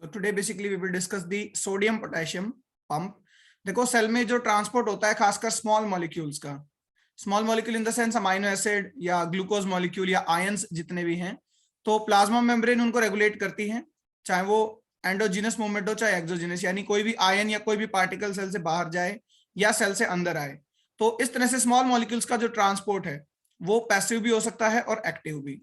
So today basically we will discuss the sodium potassium pump. देखो cell में जो transport होता है खासकर स्मॉल मॉलिक्यूल्स का, small molecule in the sense amino acid या ग्लूकोज मॉलिक्यूल या आयंस जितने भी हैं, तो प्लाज्मा मेम्ब्रेन उनको रेगुलेट करती है, चाहे वो एंडोजीनस मूवमेंट हो चाहे एक्सोजीनस, यानी कोई भी आयन या कोई भी पार्टिकल सेल से बाहर जाए या सेल से अंदर आए। तो इस तरह से स्मॉल मॉलिक्यूल्स का जो ट्रांसपोर्ट है वो पैसिव भी हो सकता है और एक्टिव भी।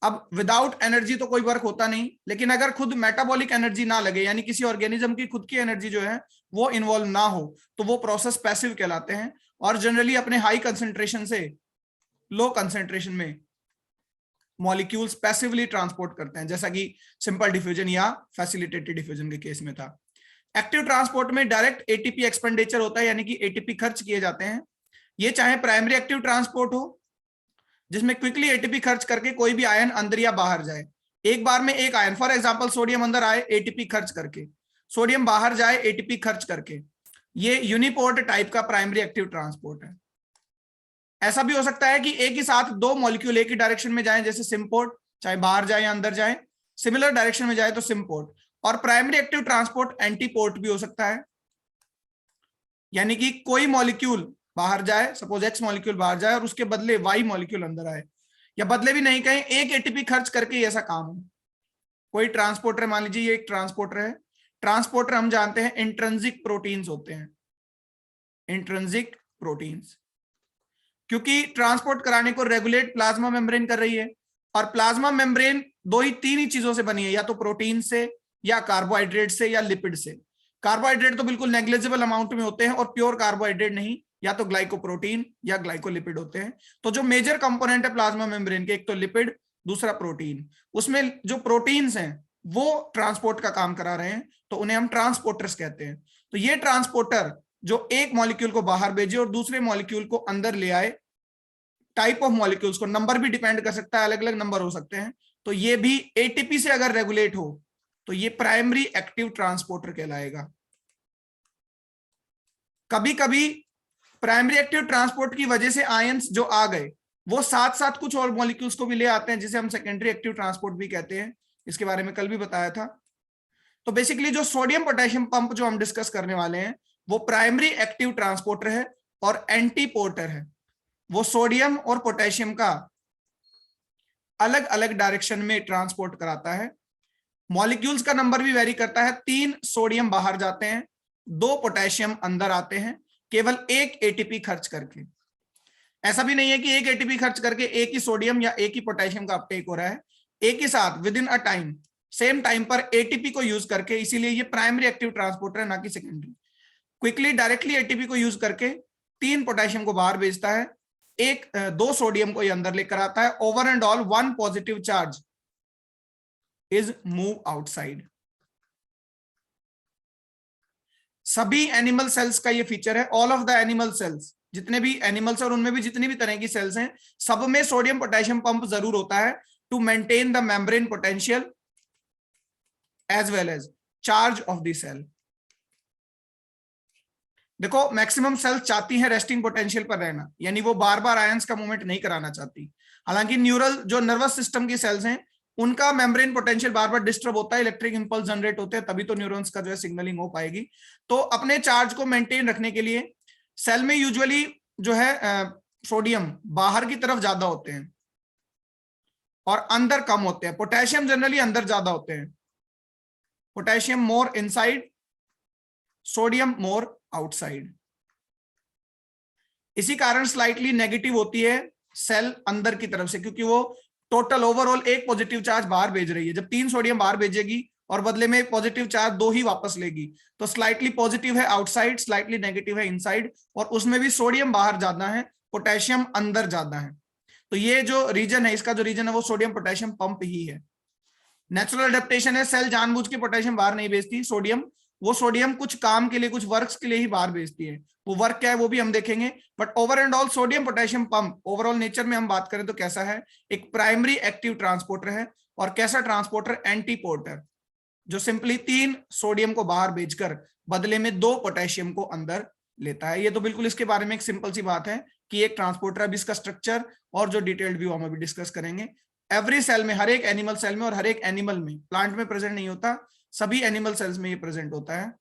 अब विदाउट एनर्जी तो कोई वर्क होता नहीं, लेकिन अगर खुद मेटाबॉलिक एनर्जी ना लगे, यानी किसी ऑर्गेनिज्म की खुद की एनर्जी जो है वो इन्वॉल्व ना हो, तो वो प्रोसेस पैसिव कहलाते हैं और जनरली अपने हाई कंसेंट्रेशन से लो कंसेंट्रेशन में मॉलिक्यूल्स पैसिवली ट्रांसपोर्ट करते हैं, जैसा कि सिंपल डिफ्यूजन या फैसिलिटेटेड डिफ्यूजन के केस में था। एक्टिव ट्रांसपोर्ट में डायरेक्ट एटीपी एक्सपेंडिचर होता है, यानी कि एटीपी खर्च किए जाते हैं। ये चाहे प्राइमरी एक्टिव ट्रांसपोर्ट हो जिसमें क्विकली एटीपी खर्च करके कोई भी आयन अंदर या बाहर जाए, एक बार में एक आयन, फॉर एग्जांपल सोडियम अंदर आए एटीपी खर्च करके, सोडियम बाहर जाए एटीपी खर्च करके, ये यूनिपोर्ट टाइप का प्राइमरी एक्टिव ट्रांसपोर्ट है। ऐसा भी हो सकता है कि एक ही साथ दो मॉलिक्यूल एक ही डायरेक्शन में जाएं, जैसे सिम्पोर्ट, चाहे बाहर जाए या अंदर जाए, सिमिलर डायरेक्शन में जाए तो सिम्पोर्ट। और प्राइमरी एक्टिव ट्रांसपोर्ट एंटीपोर्ट भी हो सकता है, यानी कि कोई मॉलिक्यूल बाहर जाए, सपोज एक्स मॉलिक्यूल बाहर जाए और उसके बदले वाई मॉलिक्यूल अंदर आए, या बदले भी नहीं कहें, एक एटीपी खर्च करके ऐसा काम हो। कोई ट्रांसपोर्टर, मान लीजिए ये एक ट्रांसपोर्टर है, ट्रांसपोर्टर हम जानते हैं इंट्रिंसिक प्रोटीन्स होते हैं, इंट्रिंसिक प्रोटीन्स, क्योंकि ट्रांसपोर्ट कराने को रेगुलेट प्लाज्मा मेम्ब्रेन कर रही है, और प्लाज्मा मेम्ब्रेन तीन ही चीजों से बनी है, या तो प्रोटीन से या कार्बोहाइड्रेट से या लिपिड से। कार्बोहाइड्रेट तो बिल्कुल नेग्लिजिबल अमाउंट में होते हैं और प्योर कार्बोहाइड्रेट नहीं, या तो ग्लाइकोप्रोटीन या ग्लाइकोलिपिड होते हैं। तो जो मेजर कंपोनेंट है प्लाज्मा मेम्ब्रेन के, एक तो लिपिड, दूसरा प्रोटीन, उसमें जो प्रोटीन्स हैं वो ट्रांसपोर्ट का काम करा रहे हैं, तो उन्हें हम ट्रांसपोर्टर्स कहते हैं। तो ये ट्रांसपोर्टर जो एक मॉलिक्यूल को बाहर भेजे और दूसरे मॉलिक्यूल को अंदर ले आए, टाइप ऑफ मॉलिक्यूल्स को नंबर भी डिपेंड कर सकता है, अलग अलग नंबर हो सकते हैं, तो ये भी एटीपी से अगर रेगुलेट हो तो ये प्राइमरी एक्टिव ट्रांसपोर्टर कहलाएगा। कभी कभी प्राइमरी एक्टिव ट्रांसपोर्ट की वजह से आयंस जो आ गए वो साथ साथ कुछ और मॉलिक्यूल्स को भी ले आते हैं, जिसे हम सेकेंडरी एक्टिव ट्रांसपोर्ट भी कहते हैं। इसके बारे में कल भी बताया था। तो बेसिकली जो सोडियम पोटेशियम पंप जो हम डिस्कस करने वाले हैं वो प्राइमरी एक्टिव ट्रांसपोर्टर है और एंटीपोर्टर है। वो सोडियम और पोटेशियम का अलग अलग डायरेक्शन में ट्रांसपोर्ट कराता है। मॉलिक्यूल्स का नंबर भी वेरी करता है, 3 सोडियम बाहर जाते हैं, 2 पोटेशियम अंदर आते हैं, केवल एक एटीपी खर्च करके। ऐसा भी नहीं है कि एक एटीपी खर्च करके एक ही सोडियम या एक ही पोटेशियम का अपटेक हो रहा है, एक ही साथ with in a time, same time पर एटीपी को यूज करके। इसीलिए ये प्राइमरी एक्टिव ट्रांसपोर्टर है, ना कि सेकेंडरी। क्विकली डायरेक्टली एटीपी को यूज करके 3 पोटेशियम को बाहर भेजता है, 2 सोडियम को ये अंदर लेकर आता है। Over and all 1 positive charge is move outside. सभी एनिमल सेल्स का ये फीचर है। All of the animal cells, जितने भी एनिमल्स और उनमें भी जितनी भी तरह की सेल्स हैं, सब में सोडियम पोटेशियम पंप जरूर होता है to maintain the membrane potential as well as charge of the cell. देखो मैक्सिमम सेल्स चाहती हैं रेस्टिंग पोटेंशियल पर रहना, यानी वो बार बार आयंस का मूवमेंट नहीं कराना चाहती। हालांकि न्यूरल जो नर्वस सिस्टम की सेल्स हैं उनका मेम्ब्रेन पोटेंशियल बार बार डिस्टर्ब होता है, इलेक्ट्रिक इंपल्स जनरेट होते हैं, तभी तो न्यूरॉन्स का जो है सिग्नलिंग हो पाएगी। तो अपने चार्ज को मेंटेन रखने के लिए सेल में यूजुअली जो है सोडियम बाहर की तरफ ज्यादा होते हैं और अंदर कम होते हैं। पोटेशियम जनरली अंदर ज्यादा होते हैं, पोटेशियम मोर इनसाइड, सोडियम मोर आउटसाइड। इसी कारण स्लाइटली नेगेटिव होती है सेल अंदर की तरफ से, क्योंकि वो टोटल ओवरऑल एक पॉजिटिव चार्ज बाहर भेज रही है। जब 3 सोडियम बाहर भेजेगी और बदले में पॉजिटिव चार्ज 2 ही वापस लेगी, तो स्लाइटली पॉजिटिव है आउटसाइड, स्लाइटली नेगेटिव है इनसाइड, और उसमें भी सोडियम बाहर ज्यादा है, पोटेशियम अंदर ज्यादा है। तो ये जो रीजन है, इसका जो रीजन है वो सोडियम पोटेशियम पंप ही है। नेचुरल एडेप्टेशन है, सेल जानबूझ के पोटेशियम बाहर नहीं भेजती सोडियम, वो सोडियम कुछ काम के लिए, कुछ वर्क्स के लिए ही बाहर भेजती है। वो वर्क क्या है वो भी हम देखेंगे, but over and all sodium potassium pump overall nature में हम बात करें तो कैसा है, एक प्राइमरी एक्टिव ट्रांसपोर्टर है। और कैसा ट्रांसपोर्टर, एंटीपोर्टर, जो सिंपली 3 सोडियम को बाहर भेजकर बदले में 2 पोटेशियम को अंदर लेता है। ये तो बिल्कुल इसके बारे में एक सिंपल सी बात है कि एक ट्रांसपोर्टर। अब इसका स्ट्रक्चर और जो डिटेल्ड व्यू हम अभी डिस्कस करेंगे। एवरी सेल में, हर एक एनिमल सेल में, और हर एक एनिमल में, प्लांट में प्रेजेंट नहीं होता, सभी एनिमल सेल्स में ये प्रेजेंट होता है।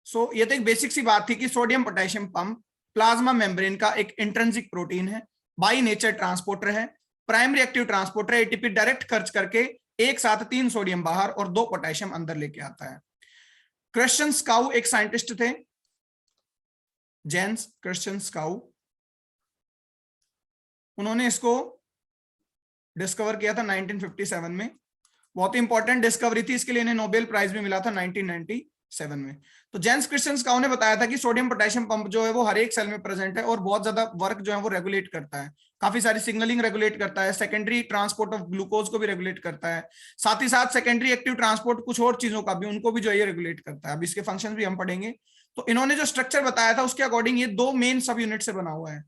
सो ये तो एक बेसिक सी बात थी कि sodium potassium pump plasma membrane का एक इंट्रिंसिक प्रोटीन है, बाई नेचर ट्रांसपोर्टर है, primary active transporter, ATP direct खर्च करके एक साथ 3 सोडियम बाहर और 2 पोटेशियम अंदर लेके आता है। क्रिश्चियन स्काउ एक साइंटिस्ट थे, जेन्स क्रिश्चियन स्काउ, उन्होंने इसको डिस्कवर किया था 1957 में। बहुत ही इंपॉर्टेंट डिस्कवरी थी, इसके लिए इन्हें नोबेल प्राइज भी मिला था 1997 में। तो जेन्स क्रिश्चियन स्काउ ने बताया था कि सोडियम पोटेशियम पंप जो है वो हर एक सेल में प्रेजेंट है और बहुत ज्यादा वर्क जो है वो रेगुलेट करता है, काफी सारी सिग्नलिंग रेगुलेट करता है, सेकेंडरी ट्रांसपोर्ट ऑफ ग्लूकोज को भी रेगुलेट करता है, साथ ही साथ सेकेंडरी एक्टिव ट्रांसपोर्ट कुछ और चीजों का भी, उनको भी जो है ये रेगुलेट करता है। अब इसके फंक्शन भी हम पढ़ेंगे। तो इन्होंने जो स्ट्रक्चर बताया था उसके अकॉर्डिंग ये 2 मेन सब यूनिट से बना हुआ है।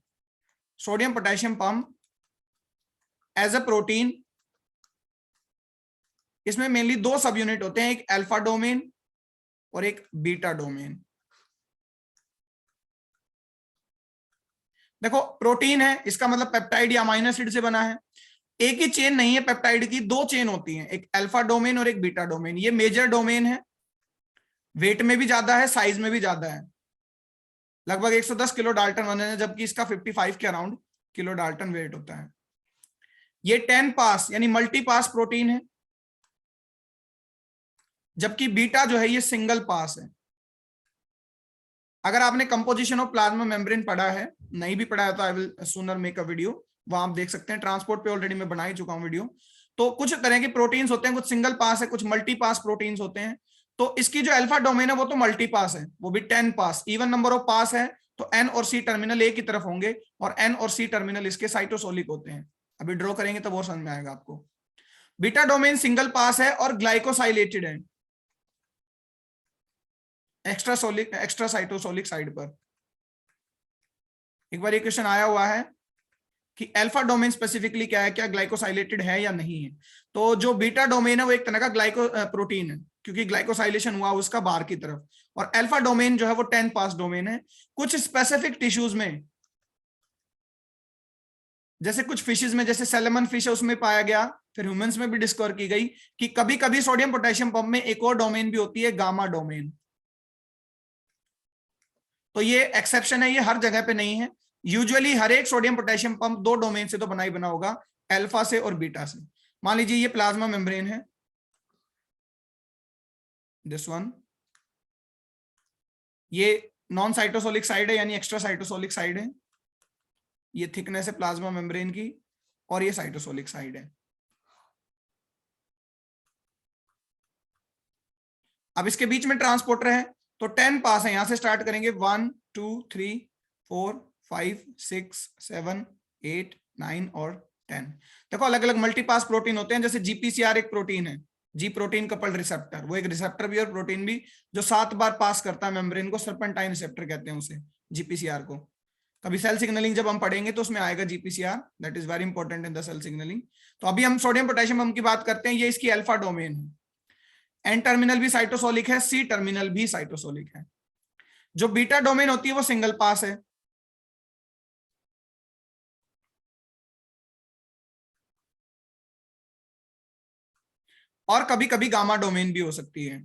Sodium potassium pump as a protein, इसमें मेनली 2 सब यूनिट होते हैं, एक अल्फा डोमेन और एक बीटा डोमेन। देखो प्रोटीन है, इसका मतलब पेप्टाइड या अमीनो एसिड से बना है। एक ही चेन नहीं है पेप्टाइड की, 2 चेन होती हैं, एक अल्फा डोमेन और एक बीटा डोमेन। ये मेजर डोमेन है, वेट में भी ज्यादा है, साइज में भी ज्यादा है, लगभग 110 किलो डाल्टन वजन है, जबकि इसका 55 के अराउंड किलो डाल्टन वेट होता है। ये 10 पास यानी मल्टी पास प्रोटीन है, जबकि बीटा जो है ये सिंगल पास है। अगर आपने कंपोजिशन ऑफ प्लाज्मा मेम्ब्रेन पढ़ा है, नहीं भी पढ़ा है तो I will sooner make a video, वहां आप देख सकते हैं, ट्रांसपोर्ट पे ऑलरेडी मैं बना ही चुका हूं वीडियो। तो कुछ तरह के प्रोटीन्स होते हैं, कुछ सिंगल पास है, कुछ मल्टी पास प्रोटीन्स होते हैं। तो इसकी जो अल्फा डोमेन है वो तो मल्टी पास है, वो भी 10 पास, इवन नंबर ऑफ पास है, तो एन और सी टर्मिनल एक ही तरफ होंगे और एन और सी टर्मिनल इसके साइटोसोलिक होते हैं। अभी ड्रॉ करेंगे तब और समझ में आएगा आपको। बीटा डोमेन सिंगल पास है और ग्लाइकोसाइलेटेड है, एक्स्ट्रा साइटोसोलिक साइड पर। एक बार ये क्वेश्चन आया हुआ है कि अल्फा डोमेन स्पेसिफिकली क्या है, क्या ग्लाइकोसाइलेटेड है या नहीं है। तो जो बीटा डोमेन है वो एक तरह का ग्लाइको प्रोटीन है, क्योंकि ग्लाइकोसाइलेशन हुआ उसका बाहर की तरफ, और अल्फा डोमेन जो है वो 10 पास डोमेन है। कुछ स्पेसिफिक टिश्यूज में, जैसे कुछ फिशेज में, जैसे सैल्मन फिश है उसमें पाया गया, फिर ह्यूमंस में भी डिस्कवर की गई कि कभी कभी सोडियम पोटेशियम पंप में एक और डोमेन भी होती है, गामा डोमेन। तो ये एक्सेप्शन है, ये हर जगह पे नहीं है। यूजुअली हर एक सोडियम पोटेशियम पंप 2 डोमेन से तो बना ही बना होगा, अल्फा से और बीटा से। मान लीजिए ये प्लाज्मा मेम्ब्रेन है, दिस वन, ये नॉन साइटोसोलिक साइड है यानी एक्स्ट्रा साइटोसोलिक साइड है, ये थिकनेस है प्लाज्मा मेम्ब्रेन की, और ये साइटोसोलिक साइड है। अब इसके बीच में ट्रांसपोर्टर है, तो 10 पास है, यहां से स्टार्ट करेंगे 1 2 3 4 5 6 7 8 9 और 10। देखो अलग अलग मल्टीपास प्रोटीन होते हैं, जैसे जीपीसीआर एक प्रोटीन है, जी प्रोटीन कपल्ड रिसेप्टर, वो एक रिसेप्टर भी और प्रोटीन भी, जो 7 बार पास करता है मेम्ब्रेन को, सर्पेंटाइन रिसेप्टर कहते हैं उसे, जीपीसीआर को। कभी सेल सिग्नलिंग जब हम पढ़ेंगे तो उसमें आएगा GPCR, that is very important in the cell signalling. तो अभी हम सोडियम पोटेशियम पंप की बात करते हैं, ये इसकी अल्फा डोमेन है। एन टर्मिनल भी साइटोसोलिक है, सी टर्मिनल भी साइटोसोलिक है। जो बीटा डोमेन होती है वो सिंगल पास है, और कभी कभी गामा डोमेन भी हो सकती है।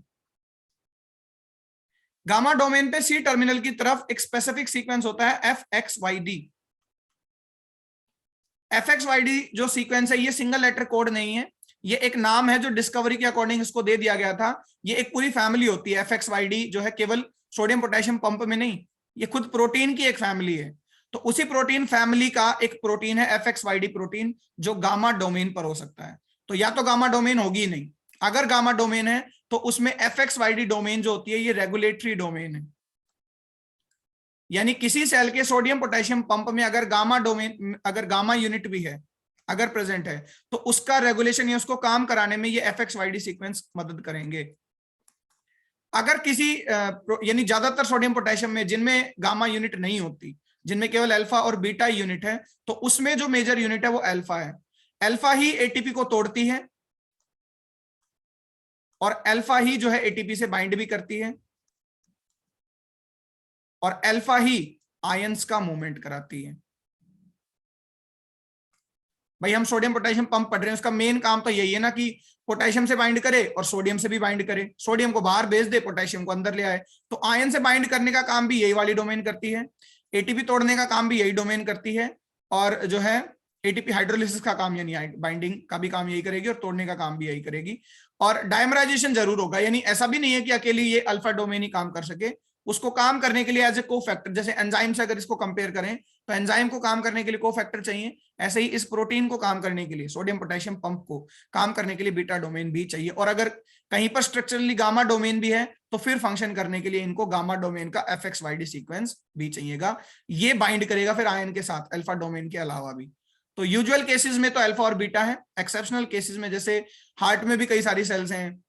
गामा डोमेन पे सी टर्मिनल की तरफ एक स्पेसिफिक सीक्वेंस होता है FXYD। FXYD जो सीक्वेंस है ये सिंगल लेटर कोड नहीं है, ये एक नाम है जो डिस्कवरी के अकॉर्डिंग इसको दे दिया गया था। ये एक पूरी फैमिली होती है, FXYD जो है केवल सोडियम पोटेशियम पंप में नहीं, ये खुद प्रोटीन की एक फैमिली है। तो उसी प्रोटीन फैमिली का एक प्रोटीन है FXYD प्रोटीन, जो गामा डोमेन पर हो सकता है। तो या तो गामा डोमेन होगी नहीं, अगर गामा डोमेन है तो उसमें FXYD डोमेन जो होती है ये रेगुलेटरी डोमेन है, यानी किसी सेल के सोडियम पोटेशियम पंप में अगर गामा डोमेन, अगर गामा यूनिट भी है, अगर प्रेजेंट है, तो उसका रेगुलेशन या उसको काम कराने में ये FXYD सीक्वेंस मदद करेंगे। अगर किसी यानी ज्यादातर सोडियम पोटेशियम में जिनमें गामा यूनिट नहीं होती, जिनमें केवल अल्फा और बीटा यूनिट है, तो उसमें जो मेजर यूनिट है वो अल्फा है। अल्फा ही एटीपी को तोड़ती है और अल्फा ही जो है एटीपी से बाइंड भी करती है, और अल्फा ही आयंस का मूवमेंट कराती है। भाई हम सोडियम पोटेशियम पंप पढ़ रहे हैं, उसका मेन काम तो यही है ना कि पोटेशियम से बाइंड करे और सोडियम से भी बाइंड करे, सोडियम को बाहर भेज दे, पोटेशियम को अंदर ले आए। तो आयन से बाइंड करने का काम भी यही वाली डोमेन करती है, एटीपी तोड़ने का काम भी यही डोमेन करती है, और जो है एटीपी हाइड्रोलिसिस का काम यानी बाइंडिंग का भी काम यही करेगी और तोड़ने का काम भी यही करेगी। और डायमराइजेशन जरूर होगा, यानी ऐसा भी नहीं है कि अकेली ये अल्फा डोमेन ही काम कर सके, उसको काम करने के लिए एज ए को फैक्टर, जैसे एंजाइम से अगर इसको कंपेयर करें तो एंजाइम को काम करने के लिए को फैक्टर चाहिए, ऐसे ही इस प्रोटीन को काम करने के लिए, सोडियम पोटेशियम पंप को काम करने के लिए बीटा डोमेन भी चाहिए। और अगर कहीं पर स्ट्रक्चरली गामा डोमेन भी है तो फिर फंक्शन करने के लिए इनको गामा डोमेन का FXYD सीक्वेंस भी चाहिएगा, ये बाइंड करेगा फिर आयन के साथ अल्फा डोमेन के अलावा भी। तो यूजुअल केसेस में तो अल्फा और बीटा है, एक्सेप्शनल केसेस में जैसे हार्ट में भी कई सारी सेल्स हैं,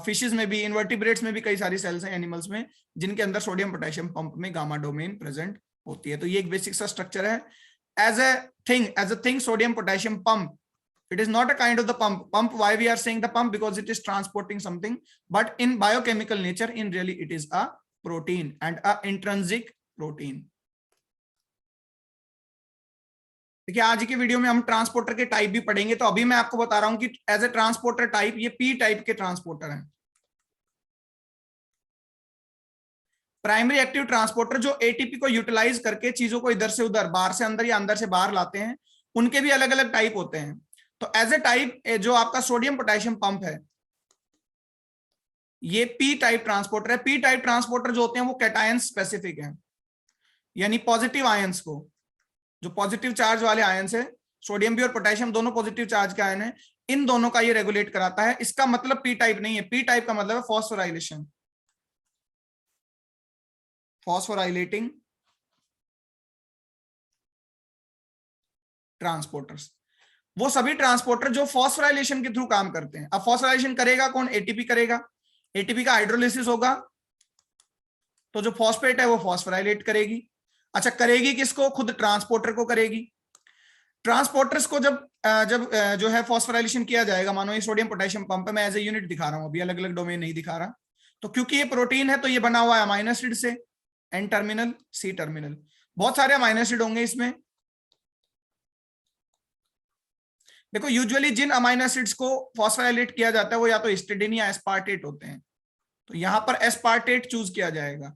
फिशेस में भी, इन्वर्टिब्रेट्स में भी कई सारी सेल्स हैं एनिमल्स में, जिनके अंदर सोडियम पोटेशियम पंप में गामा डोमेन प्रेजेंट होती है। तो ये एक बेसिक सा स्ट्रक्चर है। As a thing sodium potassium pump, it is not a kind of the pump, why we are saying the pump, because it is transporting something, but in biochemical nature in really it is a protein and a intrinsic protein। देखिए आज की video में हम transporter के type भी पढ़ेंगे, तो अभी मैं आपको बता रहा हूं कि एज ए ट्रांसपोर्टर टाइप ये पी टाइप के ट्रांसपोर्टर हैं। प्राइमरी एक्टिव ट्रांसपोर्टर जो एटीपी को यूटिलाइज करके चीजों को इधर से उधर, बाहर से अंदर या अंदर से बाहर लाते हैं, उनके भी अलग अलग टाइप होते हैं। तो एज ए टाइप जो आपका सोडियम पोटेशियम पंप है ये पी टाइप ट्रांसपोर्टर है। पी टाइप ट्रांसपोर्टर जो होते हैं वो कैटायन स्पेसिफिक हैं, यानी पॉजिटिव आयंस को, जो पॉजिटिव चार्ज वाले आयंस है, सोडियम भी और पोटेशियम दोनों पॉजिटिव चार्ज के आयन है, इन दोनों का ये रेगुलेट कराता है। इसका मतलब पी टाइप नहीं है, पी टाइप का मतलब है फॉस्फोराइलेशन, फॉस्फोराइलेटिंग ट्रांसपोर्टर्स, वो सभी ट्रांसपोर्टर जो फॉस्फोराइलेशन के थ्रू काम करते हैं। अब फॉस्फोराइलेशन करेगा कौन? एटीपी करेगा, एटीपी का हाइड्रोलिसिस होगा तो जो फॉस्फेट है वो फॉस्फोराइलेट करेगी। अच्छा, करेगी किसको? खुद ट्रांसपोर्टर को करेगी। ट्रांसपोर्टर्स को जब जो है फॉस्फोराइलेशन किया जाएगा, मानो ये सोडियम पोटेशियम पंप है, मैं एज ए यूनिट दिखा रहा हूं, अभी अलग अलग डोमेन नहीं दिखा रहा, तो क्योंकि ये प्रोटीन है तो ये बना हुआ है अमाइनो एसिड से, एन टर्मिनल सी टर्मिनल, बहुत सारे अमाइनो एसिड होंगे इसमें। देखो यूजुअली जिन अमाइनो एसिड्स को फॉस्फोराइलेट किया जाता है वो या तो हिस्टिडीन या एस्पार्टेट होते हैं, तो यहां पर एस्पार्टेट चूज किया जाएगा।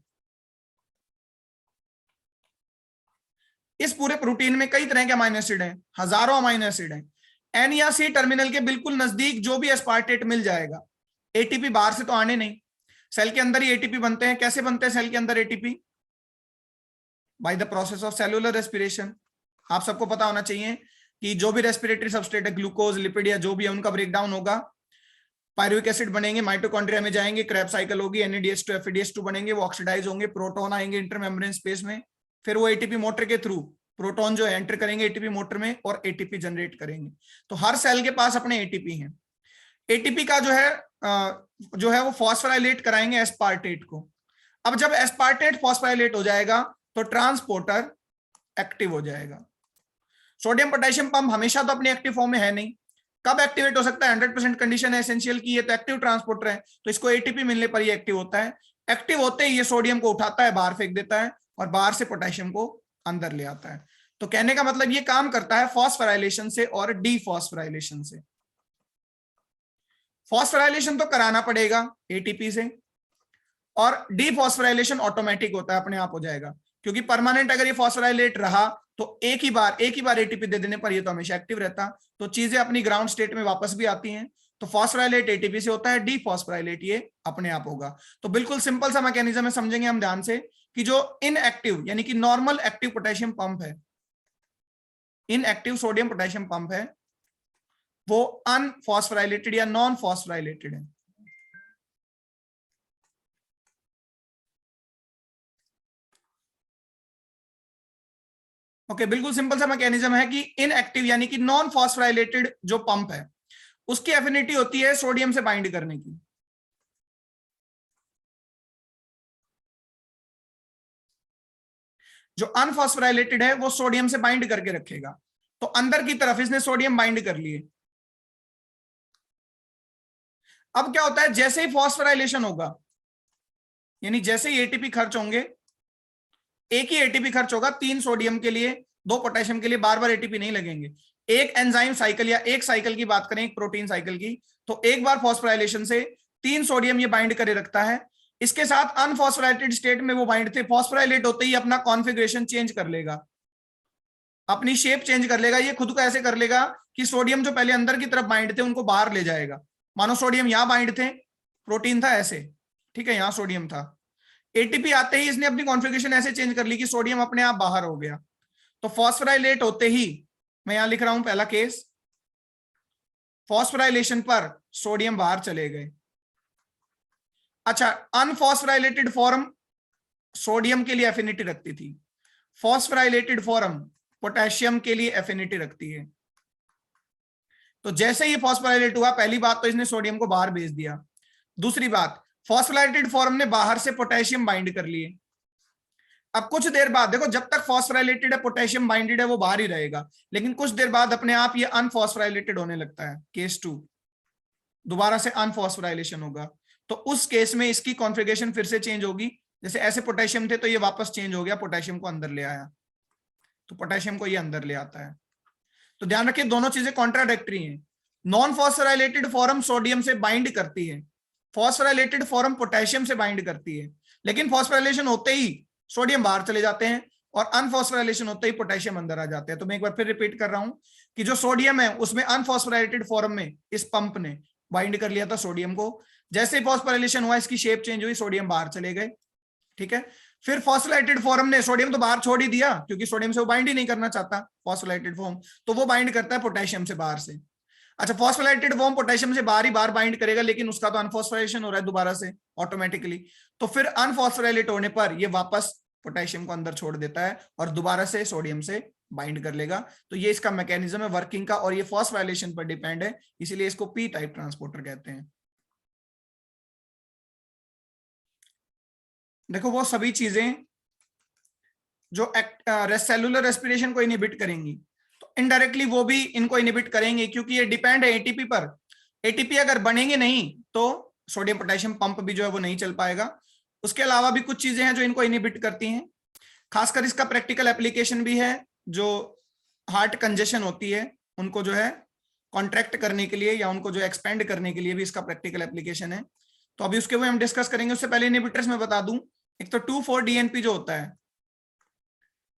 इस पूरे प्रोटीन में कई तरह के अमाइनो एसिड हैं, हजारों अमाइनो एसिड हैं, एन या सी टर्मिनल के बिल्कुल नजदीक जो भी एस्पार्टेट मिल जाएगा। एटीपी बाहर से तो आने नहीं, सेल के अंदर ही एटीपी बनते हैं। कैसे बनते हैं सेल के अंदर ATP? By the process of cellular respiration. आप सबको पता होना चाहिए कि जो भी रेस्पिरेटरी सबस्ट्रेट है, ग्लूकोज, लिपिड या जो भी है, उनका ब्रेकडाउन होगा, पायरुविक एसिड बनेंगे, माइटोकॉन्ड्रिया में जाएंगे, क्रेब्स साइकिल होगी, NADH2 FADH2 बनेंगे, वो ऑक्सीडाइज होंगे, प्रोटॉन आएंगे इंटरमेम्ब्रेन स्पेस में, फिर वो एटीपी मोटर के थ्रू प्रोटॉन जो है एंटर करेंगे एटीपी मोटर में और एटीपी जनरेट करेंगे। तो हर सेल के पास अपने एटीपी हैं। एटीपी का जो है वो फॉस्फोराइलेट कराएंगे एस्पार्टेट को। अब जब एस्पार्टेट फॉस्फोराइलेट हो जाएगा तो ट्रांसपोर्टर एक्टिव हो जाएगा। सोडियम पोटेशियम पंप हमेशा तो अपनी एक्टिव फॉर्म में है नहीं, कब एक्टिवेट हो सकता है? 100% कंडीशन है एसेंशियल की, ये तो एक्टिव ट्रांसपोर्टर है, तो इसको एटीपी मिलने पर ये एक्टिव होता है। एक्टिव होते ही ये सोडियम को उठाता है, बाहर फेंक देता है और बाहर से पोटेशियम को अंदर ले आता है। तो कहने का मतलब ये काम करता है फॉस्फोराइलेशन से और डीफॉस्फोराइलेशन से। फॉस्फोराइलेशन तो कराना पड़ेगा एटीपी से, और डीफॉस्फोराइलेशन ऑटोमेटिक होता है, अपने आप हो जाएगा, क्योंकि परमानेंट अगर ये फॉस्फोराइलेट रहा तो एक ही बार एटीपी दे देने पर ये तो हमेशा एक्टिव रहता, तो चीजें अपनी ग्राउंड स्टेट में वापस भी आती हैं। तो फॉस्फोराइलेट एटीपी से होता है, डीफॉस्फोराइलेट ये अपने आप होगा। तो बिल्कुल सिंपल सा मैकेनिज्म है, समझेंगे हम ध्यान से कि जो इनएक्टिव यानी कि नॉर्मल एक्टिव पोटेशियम पंप है, इनएक्टिव सोडियम पोटेशियम पंप है, वो अनफॉस्फोराइलेटेड या नॉन फॉस्फोराइलेटेड है। ओके, बिल्कुल सिंपल सा मैकेनिज्म है कि इनएक्टिव यानी कि नॉन फॉस्फोराइलेटेड जो पंप है उसकी एफिनिटी होती है सोडियम से बाइंड करने की। जो अनफॉस्फोराइलेटेड है वो सोडियम से बाइंड करके रखेगा, तो अंदर की तरफ इसने सोडियम बाइंड कर लिए। अब क्या होता है, जैसे ही फॉस्फोराइलेशन होगा, यानी जैसे ही एटीपी खर्च होंगे, एक ही एटीपी खर्च होगा 3 सोडियम के लिए, दो पोटेशियम के लिए बार बार एटीपी नहीं लगेंगे। एक एंजाइम साइकिल या एक साइकिल की बात करें, एक प्रोटीन साइकिल की, तो एक बार फॉस्फोराइलेशन से 3 सोडियम ये बाइंड करे रखता है। इसके साथ अनफॉस्फोराइलेटेड स्टेट में वो बाइंड थे, फॉस्फोराइलेट होते ही अपना कॉन्फ़िगरेशन चेंज कर लेगा, अपनी शेप चेंज कर लेगा। ये खुद को ऐसे कर लेगा कि सोडियम जो पहले अंदर की तरफ बाइंड थे उनको बाहर ले जाएगा। मानो सोडियम यहां बाइंड थे, प्रोटीन था ऐसे, ठीक है, यहां सोडियम था, एटीपी आते ही इसने अपनी कॉन्फ़िगरेशन ऐसे चेंज कर ली कि सोडियम अपने आप बाहर हो गया। तो फॉस्फोराइलेट होते ही, मैं यहां लिख रहा हूं पहला केस, फॉस्फोराइलेशन पर सोडियम बाहर चले गए। अच्छा, अनफॉस्फोराइलेटेड फॉर्म सोडियम के लिए एफिनिटी रखती थी, फॉस्फोराइलेटेड फॉर्म पोटेशियम के लिए एफिनिटी रखती है। तो जैसे ही फॉस्फोराइलेट हुआ, पहली बात तो इसने सोडियम को बाहर भेज दिया, दूसरी बात फॉस्फोराइलेटेड फॉर्म ने बाहर से पोटेशियम बाइंड कर लिए। अब कुछ देर बाद देखो, जब तक फॉस्फोराइलेटेड है, पोटेशियम बाइंडेड है, वो बाहर ही रहेगा, लेकिन कुछ देर बाद अपने आप ये अनफॉस्फोराइलेटेड होने लगता है, केस 2, दोबारा से अनफॉस्फोराइलेशन होगा। तो उस केस में इसकी कॉन्फ़िगरेशन फिर से चेंज होगी। जैसे ऐसे पोटेशियम थे तो ये वापस चेंज हो गया, पोटेशियम को अंदर ले आया, तो पोटेशियम को ये अंदर ले आता है। तो ध्यान रखिए, दोनों चीजें कॉन्ट्राडिक्टरी हैं। नॉन फॉस्फोराइलेटेड फॉर्म सोडियम से बाइंड करती है, फॉस्फोराइलेटेड फॉर्म पोटेशियम से बाइंड करती है, लेकिन फॉस्फोराइलेशन होते ही सोडियम बाहर चले जाते हैं और अनफॉस्फोराइलेशन होते ही पोटेशियम अंदर आ जाते हैं। तो मैं एक बार फिर रिपीट कर रहा हूं कि जो सोडियम है उसमें अनफॉस्फोराइलेटेड फॉर्म में इस पंप ने बाइंड कर लिया था सोडियम को, जैसे ही फॉस्फोराइलेशन हुआ इसकी शेप चेंज हुई, सोडियम बाहर चले गए, ठीक है। फिर फॉस्फोराइलेटेड फॉर्म ने सोडियम तो बाहर छोड़ ही दिया, क्योंकि सोडियम से वो बाइंड ही नहीं करना चाहता फॉस्फोराइलेटेड फॉर्म, तो वो बाइंड करता है पोटेशियम से बाहर से। अच्छा, फॉस्फोराइलेटेड फॉर्म पोटेशियम से बाहर ही बाहर बाइंड करेगा, लेकिन उसका तो अनफॉस्फोराइलेशन हो रहा है दोबारा से ऑटोमेटिकली, तो फिर अनफॉस्फोराइलेट होने पर ये वापस पोटेशियम को अंदर छोड़ देता है और दोबारा से सोडियम से बाइंड कर लेगा। तो ये इसका मैकेनिज्म है वर्किंग का, और ये फॉस्फोराइलेशन पर डिपेंड है, इसीलिए इसको पी टाइप ट्रांसपोर्टर कहते हैं। देखो, वो सभी चीजें जो सेलुलर रेस्पिरेशन को इनहिबिट करेंगी, तो इनडायरेक्टली वो भी इनको इनहिबिट करेंगे, क्योंकि ये डिपेंड है एटीपी पर। एटीपी अगर बनेंगे नहीं तो सोडियम पोटेशियम पंप भी जो है वो नहीं चल पाएगा। उसके अलावा भी कुछ चीजें हैं जो इनको इनहिबिट करती हैं, खासकर इसका प्रैक्टिकल एप्लीकेशन भी है। जो हार्ट कंजेशन होती है उनको जो है कॉन्ट्रैक्ट करने के लिए या उनको जो एक्सपेंड करने के लिए भी इसका प्रैक्टिकल एप्लीकेशन है। तो अभी उसके वो हम डिस्कस करेंगे। उससे पहले इनहिबिटर्स में बता दूं, एक तो 2,4-DNP जो होता है,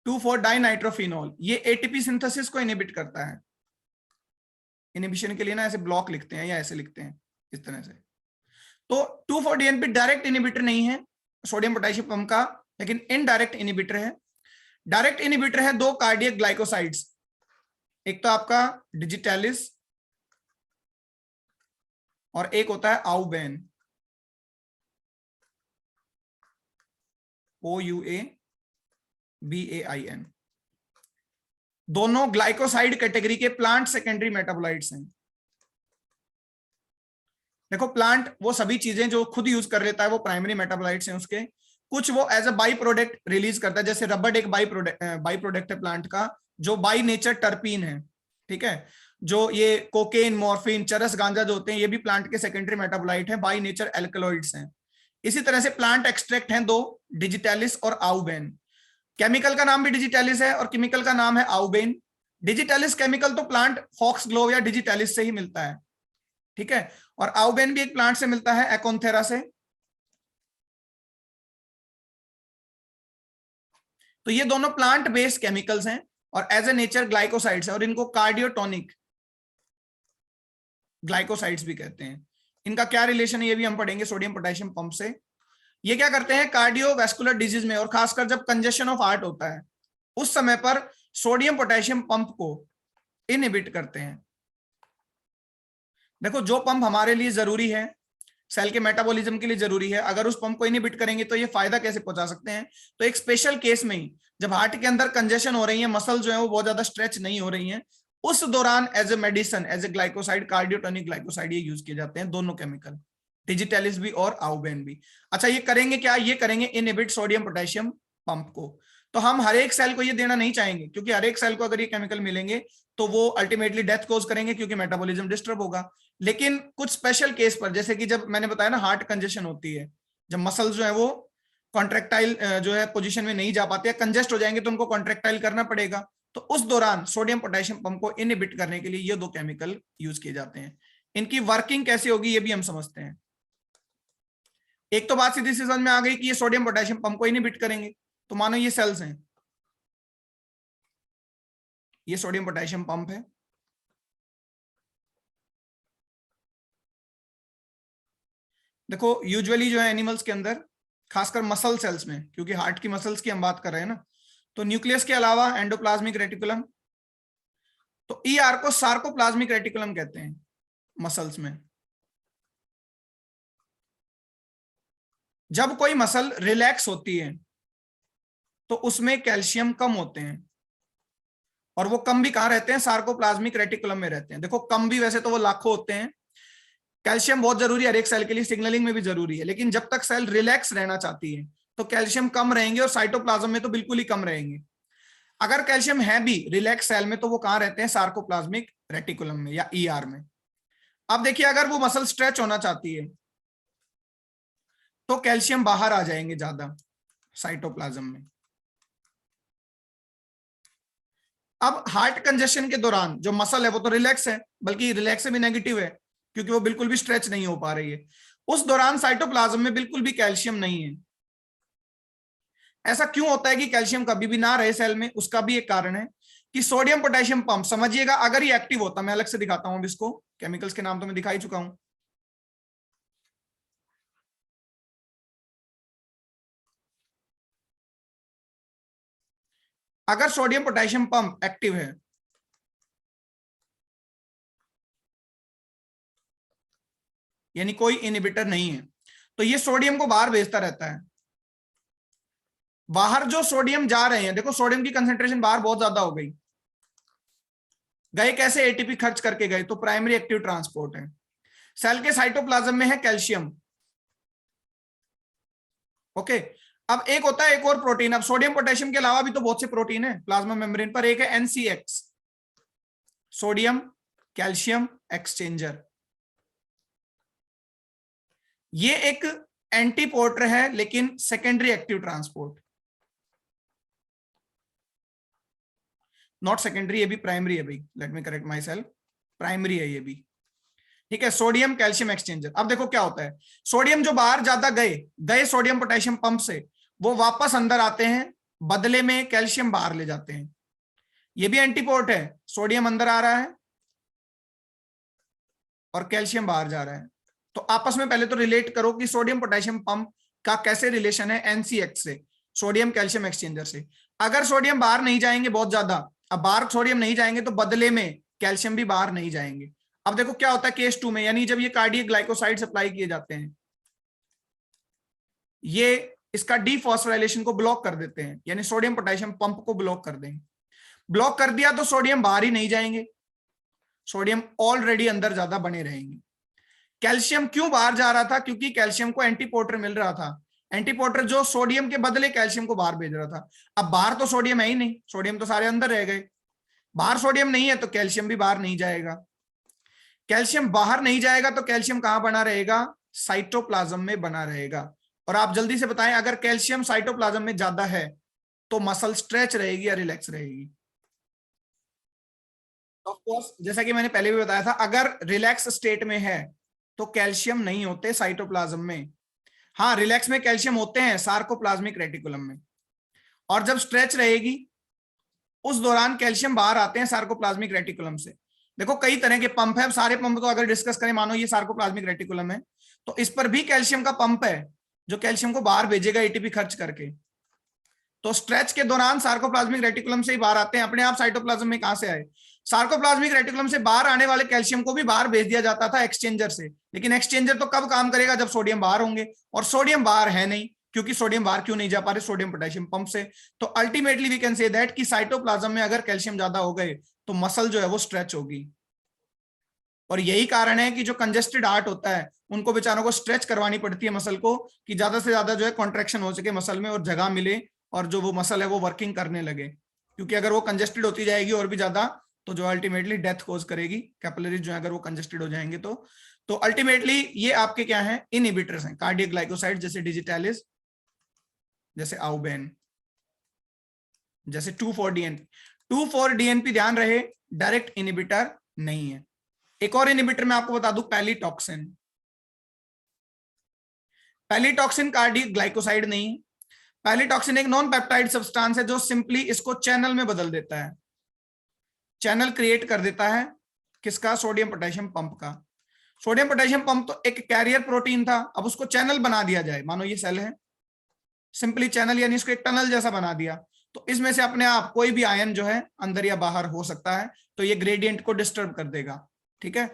2,4-डाइनाइट्रोफिनॉल, ये एटीपी सिंथेसिस को इनहिबिट करता है। इनहिबिशन के लिए ना ऐसे ब्लॉक लिखते हैं या ऐसे लिखते हैं इस तरह से। तो 2,4-DNP डायरेक्ट इनहिबिटर नहीं है सोडियम पोटेशियम पंप का, लेकिन इनडायरेक्ट इनहिबिटर है। डायरेक्ट इनहिबिटर है दो कार्डियक ग्लाइकोसाइड्स, एक तो आपका डिजिटैलिस और एक होता है आउबेन, OUABAIN। दोनों ग्लाइकोसाइड कैटेगरी के प्लांट सेकेंडरी मेटाबोलाइट्स हैं। देखो, प्लांट वो सभी चीजें जो खुद यूज कर लेता है वो प्राइमरी मेटाबोलाइट्स हैं उसके, कुछ वो as a by product release करता है, जैसे रबड़ एक बाई प्रोडक्ट है प्लांट का, जो बाई नेचर टर्पीन है, ठीक है। जो ये कोकेन, मॉर्फिन, चरस, गांजा जो होते हैं, ये भी प्लांट के सेकेंडरी मेटाबोलाइट हैं, बाई नेचर एल्कलॉइड्स हैं। इसी तरह से प्लांट एक्सट्रैक्ट हैं दो, डिजिटैलिस और आउबेन। केमिकल का नाम भी डिजिटैलिस है और केमिकल का नाम है आउबेन। डिजिटैलिस केमिकल तो प्लांट फॉक्सग्लोव या डिजिटैलिस से ही मिलता है, ठीक है, और आउबेन भी एक प्लांट से मिलता है, एकोन्थेरा से। तो ये दोनों प्लांट बेस्ड केमिकल्स हैं और एज ए नेचर ग्लाइकोसाइड्स है, और इनको कार्डियोटोनिक ग्लाइकोसाइड्स भी कहते हैं। इनका क्या रिलेशन है ये भी हम पढ़ेंगे सोडियम पोटेशियम पंप से। ये क्या करते हैं कार्डियोवैस्कुलर डिजीज में, और खासकर जब कंजेशन ऑफ हार्ट होता है उस समय पर सोडियम पोटेशियम पंप को इनहिबिट करते हैं। देखो, जो पंप हमारे लिए जरूरी है, सेल के मेटाबॉलिज्म के लिए जरूरी है, अगर उस पंप को इनहिबिट करेंगे तो ये फायदा कैसे पहुंचा सकते हैं। तो एक स्पेशल केस में ही, जब हार्ट के अंदर कंजेशन हो रही है, मसल जो है वो बहुत ज्यादा स्ट्रेच नहीं हो रही है, उस दौरान as a medicine, as a glycoside, cardiotonic glycoside ये यूज किए जाते हैं, दोनों केमिकल, डिजिटैलिस भी और आउबेन भी। अच्छा, ये करेंगे क्या, ये करेंगे इनहिबिट सोडियम पोटेशियम पंप को। तो हम हर एक सेल को ये देना नहीं चाहेंगे, क्योंकि हर एक सेल को अगर ये केमिकल मिलेंगे तो वो अल्टीमेटली डेथ कोज करेंगे, क्योंकि मेटाबॉलिज्म डिस्टर्ब होगा। लेकिन कुछ स्पेशल केस पर, जैसे कि जब मैंने बताया ना हार्ट कंजेशन होती है, जब मसल्स जो है वो कॉन्ट्रेक्टाइल जो है पोजीशन में नहीं जा पाते, कंजेस्ट हो जाएंगे तो उनको कॉन्ट्रेक्टाइल करना पड़ेगा, तो उस दौरान सोडियम पोटेशियम पंप को इनहिबिट करने के लिए ये दो केमिकल यूज किए जाते हैं। इनकी वर्किंग कैसे होगी ये भी हम समझते हैं। एक तो बात सीधी सी समझ में आ गई कि ये सोडियम पोटेशियम पंप को इनहिबिट करेंगे। तो मानो ये सेल्स हैं, ये सोडियम पोटेशियम पंप है, देखो यूजुअली जो है एनिमल्स के अंदर, खासकर मसल सेल्स में, क्योंकि हार्ट की मसल्स की हम बात कर रहे हैं ना, तो न्यूक्लियस के अलावा एंडोप्लाज्मिक रेटिकुलम, तो ईआर को सार्कोप्लाज्मिक रेटिकुलम कहते हैं मसल्स में। जब कोई मसल रिलैक्स होती है तो उसमें कैल्शियम कम होते हैं, और वो कम भी कहां रहते हैं, सार्कोप्लाज्मिक रेटिकुलम में रहते हैं। देखो कम भी वैसे तो वो लाखों होते हैं, कैल्शियम बहुत जरूरी है हर एक सेल के लिए, सिग्नलिंग में भी जरूरी है, लेकिन जब तक सेल रिलैक्स रहना चाहती है तो कैल्शियम कम रहेंगे, और साइटोप्लाज्म में तो बिल्कुल ही कम रहेंगे। अगर कैल्शियम है भी रिलैक्स सेल में तो वो कहां रहते हैं, सार्कोप्लाज्मिक रेटिकुलम में या ईआर में। अब देखिए अगर वो मसल स्ट्रेच होना चाहती है तो कैल्शियम बाहर आ जाएंगे ज्यादा साइटोप्लाज्म में। अब हार्ट कंजेशन के दौरान जो मसल है वो तो रिलैक्स है, बल्कि रिलैक्स से भी नेगेटिव है क्योंकि वो बिल्कुल भी स्ट्रेच नहीं हो पा रही है। उस दौरान साइटोप्लाज्म में बिल्कुल भी कैल्शियम नहीं है। ऐसा क्यों होता है कि कैल्शियम कभी भी ना रहे सेल में, उसका भी एक कारण है कि सोडियम पोटेशियम पंप, समझिएगा अगर ये एक्टिव होता, मैं अलग से दिखाता हूं इसको, केमिकल्स के नाम तो मैं दिखा ही चुका हूं। अगर सोडियम पोटेशियम पंप एक्टिव है, यानी कोई इनहिबिटर नहीं है, तो ये सोडियम को बाहर भेजता रहता है। बाहर जो सोडियम जा रहे हैं, देखो सोडियम की कंसेंट्रेशन बाहर बहुत ज्यादा हो गई, गए कैसे, एटीपी खर्च करके गए, तो प्राइमरी एक्टिव ट्रांसपोर्ट है। सेल के साइटोप्लाज्म में है कैल्शियम, ओके। अब एक होता है एक और प्रोटीन, अब सोडियम पोटेशियम के अलावा भी तो बहुत से प्रोटीन है प्लाज्मा मेम्ब्रेन पर, एक है एनसीएक्स, सोडियम कैल्शियम एक्सचेंजर। ये एक एंटीपोर्टर है लेकिन secondary active transport, not secondary, ये भी प्राइमरी है भाई, let me correct my self, primary है ये भी, ठीक है। Sodium calcium exchanger. अब देखो क्या होता है, सोडियम जो बाहर ज्यादा गए सोडियम पोटेशियम पंप से, वो वापस अंदर आते हैं, बदले में कैल्शियम बाहर ले जाते हैं। ये भी एंटीपोर्ट है, सोडियम अंदर आ रहा है और कैल्शियम बाहर जा रहा है। तो आपस में पहले तो रिलेट करो कि सोडियम पोटेशियम पंप का कैसे रिलेशन है एनसीएक्स से, सोडियम कैल्शियम एक्सचेंजर से। अगर सोडियम बाहर नहीं जाएंगे बहुत ज्यादा, अब बाहर सोडियम नहीं जाएंगे तो बदले में कैल्शियम भी बाहर नहीं जाएंगे। अब देखो क्या होता है केस 2 में, यानी जब ये कार्डियक ग्लाइकोसाइड अप्लाई किए जाते हैं, ये इसका डीफॉस्फोराइलेशन को ब्लॉक कर देते हैं, यानी सोडियम पोटेशियम पंप को ब्लॉक कर देंगे। ब्लॉक कर दिया तो सोडियम बाहर ही नहीं जाएंगे, सोडियम ऑलरेडी अंदर ज्यादा बने रहेंगे। कैल्शियम क्यों बाहर जा रहा था, क्योंकि कैल्शियम को एंटीपोर्टर मिल रहा था, एंटीपोर्टर जो सोडियम के बदले कैल्शियम को बाहर भेज रहा था। अब बाहर तो सोडियम है ही नहीं, सोडियम तो सारे अंदर रह गए, बाहर सोडियम नहीं है तो कैल्शियम भी बाहर नहीं जाएगा। कैल्शियम बाहर नहीं जाएगा तो कैल्शियम कहां बना रहेगा, साइटोप्लाज्म में बना रहेगा। और आप जल्दी से बताएं अगर कैल्शियम साइटोप्लाज्म में ज्यादा है तो मसल स्ट्रेच रहेगी या रिलैक्स रहेगी। ऑफ कोर्स जैसा कि मैंने पहले भी बताया था, अगर रिलैक्स स्टेट में है तो कैल्शियम नहीं होते साइटोप्लाज्म में, हाँ रिलैक्स में कैल्शियम होते हैं सार्कोप्लाज्मिक रेटिकुलम में। और जब स्ट्रेच रहेगी उस दौरान कैल्शियम बाहर आते हैं सार्कोप्लाज्मिक रेटिकुलम से। देखो कई तरह के पंप है, सारे पंप तो अगर डिस्कस करें, मानो ये सार्कोप्लाज्मिक रेटिकुलम है तो इस पर भी कैल्शियम का पंप है जो कैल्शियम को बाहर भेजेगा एटीपी खर्च करके। तो स्ट्रेच के दौरान सार्कोप्लाज्मिक रेटिकुलम से ही बाहर आते हैं, अपने आप साइटोप्लाज्म में कहां से आए, सार्कोप्लाज्मिक रेटिकुलम से बाहर आने वाले कैल्शियम को भी बाहर भेज दिया जाता था एक्सचेंजर से। लेकिन एक्सचेंजर तो कब काम करेगा, जब सोडियम बाहर होंगे, और सोडियम बाहर है नहीं, क्योंकि सोडियम बाहर क्यों नहीं जा पा रहे, सोडियम पोटेशियम पंप से। तो ultimately we can say that कि साइटोप्लाज्म में अगर कैल्शियम ज्यादा हो गए तो मसल जो है वो स्ट्रेच होगी। और यही कारण है कि जो कंजेस्टेड हार्ट होता है उनको बेचारों को स्ट्रेच करवानी पड़ती है मसल को, कि ज्यादा से ज्यादा जो है कॉन्ट्रैक्शन हो सके मसल में और जगह मिले और जो वो मसल है वो वर्किंग करने लगे। क्योंकि अगर वो कंजेस्टेड होती जाएगी और भी ज्यादा तो जो अल्टीमेटली डेथ कोज करेगी, कैपिलरीज जो है अगर वो कंजेस्टेड हो जाएंगे तो अल्टीमेटली ये आपके क्या है, इनहिबिटर्स हैं, कार्डियक ग्लाइकोसाइड, जैसे डिजिटैलिस, जैसे आउबेन, जैसे 2,4-DNP। 2,4-DNP ध्यान रहे डायरेक्ट इनहिबिटर नहीं है। एक और इनहिबिटर मैं आपको बता दूं, पैलीटॉक्सिन। पैलीटॉक्सिन कार्डियक ग्लाइकोसाइड नहीं है। पैलीटॉक्सिन एक नॉन पेप्टाइड सब्सटेंस है जो सिंपली इसको चैनल में बदल देता है, चैनल क्रिएट कर देता है किसका, सोडियम पोटेशियम पंप का। सोडियम पोटेशियम पंप तो एक कैरियर प्रोटीन था, अब उसको चैनल बना दिया जाए, मानो ये सेल है, सिंपली चैनल यानी इसको एक टनल जैसा बना दिया, तो इसमें से अपने आप कोई भी आयन जो है अंदर या बाहर हो सकता है, तो ये ग्रेडियंट को डिस्टर्ब कर देगा। ठीक है,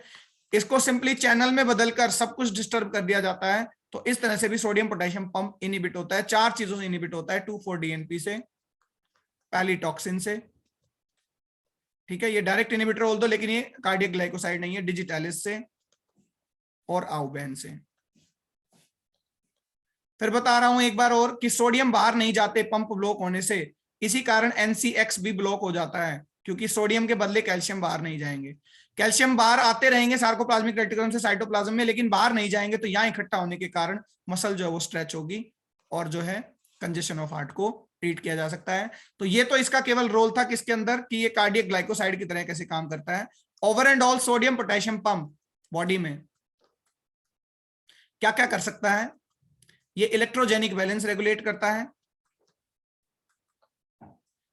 इसको सिंपली चैनल में बदलकर सब कुछ डिस्टर्ब कर दिया जाता है। तो इस तरह से भी सोडियम पोटेशियम पंप इनहिबिट होता है। 4 चीजों से इनहिबिट होता है, 2,4-DNP से, पैलीटॉक्सिन से। ठीक है, ये डायरेक्ट इनहिबिटर बोल दो, लेकिन ये कार्डियक ग्लाइकोसाइड नहीं है, डिजिटैलिस से और आउबेन से। फिर बता रहा हूं एक बार और कि सोडियम बाहर नहीं जाते पंप ब्लॉक होने से, इसी कारण NCX भी ब्लॉक हो जाता है, क्योंकि सोडियम के बदले कैल्शियम बाहर नहीं जाएंगे। कैल्शियम बाहर आते रहेंगे सार्कोप्लाज्मिक रेटिकुलम से साइटोप्लाज्म में, लेकिन बाहर नहीं जाएंगे, तो यहां इकट्ठा होने के कारण मसल जो है वो स्ट्रेच होगी और जो है कंजेशन ऑफ हार्ट को ट्रीट किया जा सकता है। तो ये तो इसका केवल रोल था किसके अंदर, कि ये कार्डियक ग्लाइकोसाइड की तरह कैसे काम करता है। Over and all sodium potassium pump body में क्या क्या कर सकता है, ये इलेक्ट्रोजेनिक बैलेंस रेगुलेट करता है।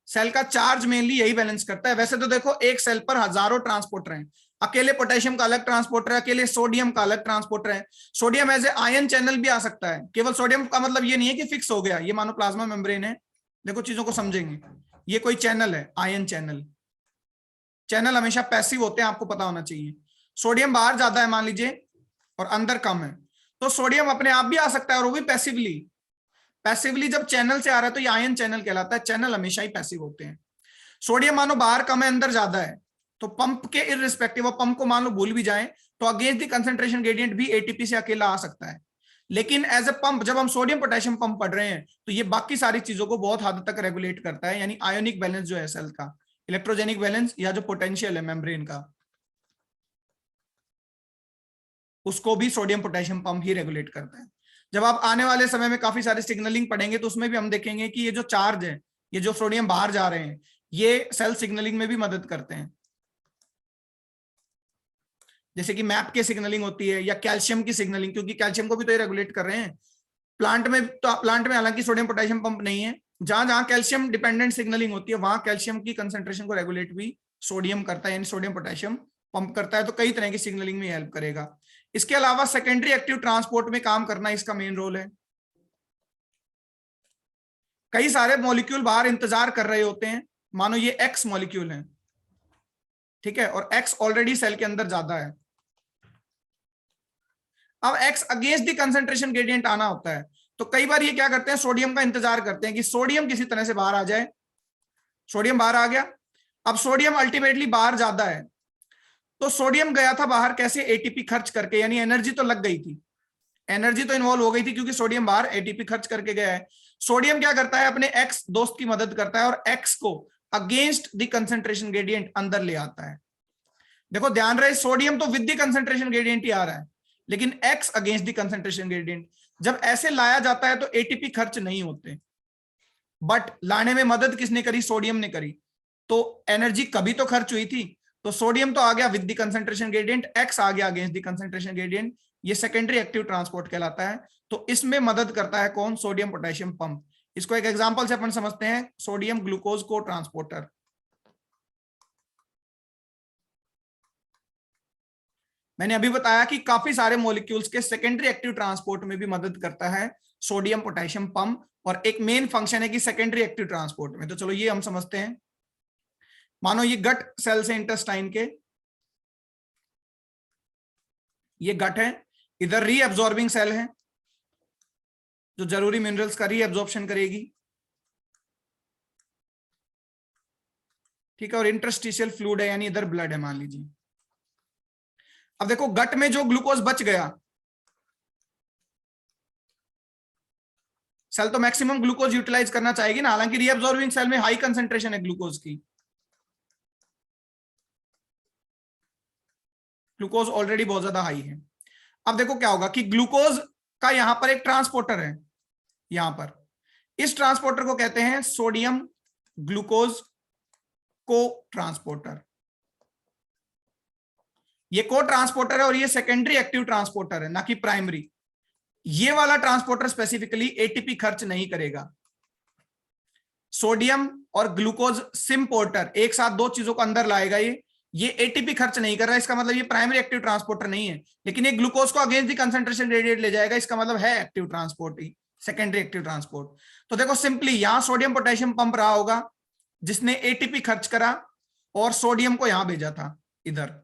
सेल का चार्ज मेनली यही बैलेंस करता है। वैसे तो देखो एक सेल पर हजारों ट्रांसपोर्टर हैं, अकेले पोटेशियम का अलग ट्रांसपोर्टर है, अकेले सोडियम का अलग ट्रांसपोर्टर है। Sodium as a ion channel भी आ सकता है। केवल सोडियम का मतलब ये नहीं है कि फिक्स हो गया, ये मानो प्लाज्मा मेम्ब्रेन है, देखो चीजों को समझेंगे, ये कोई चैनल है, आयन चैनल। चैनल हमेशा पैसिव होते हैं, आपको पता होना चाहिए। सोडियम बाहर ज्यादा है मान लीजिए और अंदर कम है, तो सोडियम अपने आप भी आ सकता है और वो भी पैसिवली। पैसिवली जब चैनल से आ रहा है तो ये आयन चैनल कहलाता है। चैनल हमेशा ही पैसिव होते हैं। सोडियम मानो बाहर कम है अंदर ज्यादा है, तो पंप के इररिस्पेक्टिव, पंप को मान लो भूल भी जाए तो अगेंस्ट द कंसंट्रेशन ग्रेडियंट भी एटीपी से अकेला आ सकता है। लेकिन एज ए पंप जब हम सोडियम पोटेशियम पंप पढ़ रहे हैं तो ये बाकी सारी चीजों को बहुत हद तक रेगुलेट करता है, यानी आयोनिक बैलेंस जो है सेल का, इलेक्ट्रोजेनिक बैलेंस या जो पोटेंशियल है मेम्ब्रेन का, उसको भी सोडियम पोटेशियम पंप ही रेगुलेट करता है। जब आप आने वाले समय में काफी सारे सिग्नलिंग पढ़ेंगे तो उसमें भी हम देखेंगे कि ये जो चार्ज है, ये जो सोडियम बाहर जा रहे हैं, ये सेल सिग्नलिंग में भी मदद करते हैं। जैसे कि मैप की सिग्नलिंग होती है या कैल्शियम की सिग्नलिंग, क्योंकि कैल्शियम को भी तो ये रेगुलेट कर रहे हैं। प्लांट में हालांकि सोडियम पोटेशियम पंप नहीं है। जहां जहां कैल्शियम डिपेंडेंट सिग्नलिंग होती है वहां कैल्शियम की कंसेंट्रेशन को रेगुलेट भी सोडियम करता है, यानी सोडियम पोटेशियम पंप करता है। तो कई तरह की सिग्नलिंग में हेल्प करेगा। इसके अलावा सेकेंडरी एक्टिव ट्रांसपोर्ट में काम करना इसका मेन रोल है। कई सारे मॉलिक्यूल बाहर इंतजार कर रहे होते हैं, मानो ये एक्स मॉलिक्यूल है, ठीक है, और एक्स ऑलरेडी सेल के अंदर ज्यादा है। अब x against the concentration gradient आना होता है, तो कई बार ये क्या करते हैं, सोडियम का इंतजार करते हैं कि सोडियम किसी तरह से बाहर आ जाए। सोडियम बाहर आ गया, अब सोडियम अल्टीमेटली बाहर ज्यादा है, तो सोडियम गया था बाहर कैसे, एटीपी खर्च करके, यानी एनर्जी तो लग गई थी, एनर्जी तो इन्वॉल्व हो गई थी क्योंकि सोडियम बाहर एटीपी खर्च करके गया है। सोडियम क्या करता है, अपने एक्स दोस्त की मदद करता है और एक्स को अगेंस्ट द कंसंट्रेशन ग्रेडियंट अंदर ले आता है। देखो ध्यान रहे, सोडियम तो विद द कंसंट्रेशन ग्रेडियंट ही आ रहा है, लेकिन x against the concentration gradient. जब ऐसे लाया जाता है तो एटीपी खर्च नहीं होते, बट लाने में मदद किसने करी, सोडियम ने करी। तो एनर्जी कभी तो खर्च हुई थी, तो सोडियम तो आ गया with the concentration gradient, X आ गया अगेंस्ट द कंसंट्रेशन ग्रेडियंट। ये सेकेंडरी एक्टिव ट्रांसपोर्ट कहलाता है। तो इसमें मदद करता है कौन, सोडियम पोटेशियम पंप। इसको एक एग्जांपल से अपन समझते हैं, सोडियम ग्लूकोज को ट्रांसपोर्टर। मैंने अभी बताया कि काफी सारे मॉलिक्यूल्स के सेकेंडरी एक्टिव ट्रांसपोर्ट में भी मदद करता है सोडियम पोटेशियम पंप, और एक मेन फंक्शन है कि सेकेंडरी एक्टिव ट्रांसपोर्ट में। तो चलो ये हम समझते हैं। मानो ये गट सेल से इंटेस्टाइन के, ये गट है, इधर रीअब्सॉर्बिंग सेल है जो जरूरी मिनरल्स का रीअब्सॉर्प्शन करेगी, ठीक है, और इंटरस्टिशियल फ्लूइड है, यानी इधर ब्लड है मान लीजिए। अब देखो गट में जो ग्लूकोज बच गया, सेल तो मैक्सिमम ग्लूकोज यूटिलाइज करना चाहेगी ना, हालांकि रीअब्सॉर्बिंग सेल में हाई कंसेंट्रेशन है ग्लूकोज की, ग्लूकोज ऑलरेडी बहुत ज्यादा हाई है। अब देखो क्या होगा कि ग्लूकोज का यहां पर एक ट्रांसपोर्टर है, यहां पर इस ट्रांसपोर्टर को कहते हैं सोडियम ग्लूकोज को ट्रांसपोर्टर। ये को ट्रांसपोर्टर है और ये सेकेंडरी एक्टिव ट्रांसपोर्टर है, ना कि प्राइमरी। ये वाला ट्रांसपोर्टर स्पेसिफिकली एटीपी खर्च नहीं करेगा। सोडियम और ग्लूकोज सिम्पोर्टर एक साथ दो चीजों को अंदर लाएगा। ये एटीपी खर्च नहीं कर रहा है, इसका मतलब ये प्राइमरी एक्टिव ट्रांसपोर्टर नहीं है, लेकिन ये ग्लूकोज को अगेंस्ट द कंसंट्रेशन ग्रेडियंट ले जाएगा, इसका मतलब है एक्टिव ट्रांसपोर्ट ही, सेकेंडरी एक्टिव ट्रांसपोर्ट। तो देखो सिंपली यहां सोडियम पोटेशियम पंप रहा होगा जिसने एटीपी खर्च करा और सोडियम को यहां भेजा था इधर।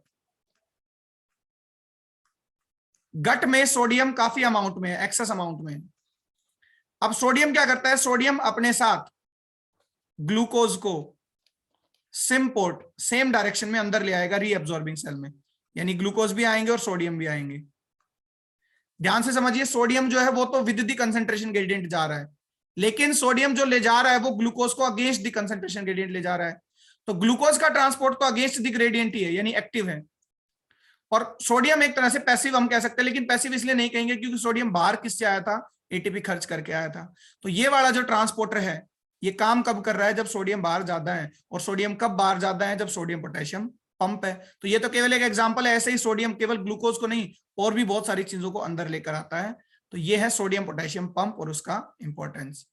गट में सोडियम काफी अमाउंट में है, एक्सेस अमाउंट में। अब सोडियम क्या करता है, सोडियम अपने साथ ग्लूकोज को सिम्पोर्ट सेम डायरेक्शन में अंदर ले आएगा रीअब्सॉर्बिंग सेल में, यानी ग्लूकोज भी आएंगे और सोडियम भी आएंगे। ध्यान से समझिए, सोडियम जो है वो तो विद द कंसंट्रेशन ग्रेडियंट जा रहा है, लेकिन सोडियम जो ले जा रहा है वो ग्लूकोज को अगेंस्ट द कंसंट्रेशन ग्रेडियंट ले जा रहा है। तो ग्लूकोज का ट्रांसपोर्ट तो अगेंस्ट द ग्रेडियंट ही है, यानी एक्टिव है, और सोडियम एक तरह से पैसिव हम कह सकते हैं, लेकिन पैसिव इसलिए नहीं कहेंगे क्योंकि सोडियम बाहर किससे आया था, एटीपी खर्च करके आया था। तो ये वाला जो ट्रांसपोर्टर है ये काम कब कर रहा है, जब सोडियम बाहर ज्यादा है, और सोडियम कब बाहर ज्यादा है, जब सोडियम पोटेशियम पंप है। तो ये तो केवल एक एग्जांपल है, ऐसे ही सोडियम केवल ग्लूकोज को नहीं और भी बहुत सारी चीजों को अंदर लेकर आता है। तो ये है सोडियम पोटेशियम पंप और उसका इंपॉर्टेंस।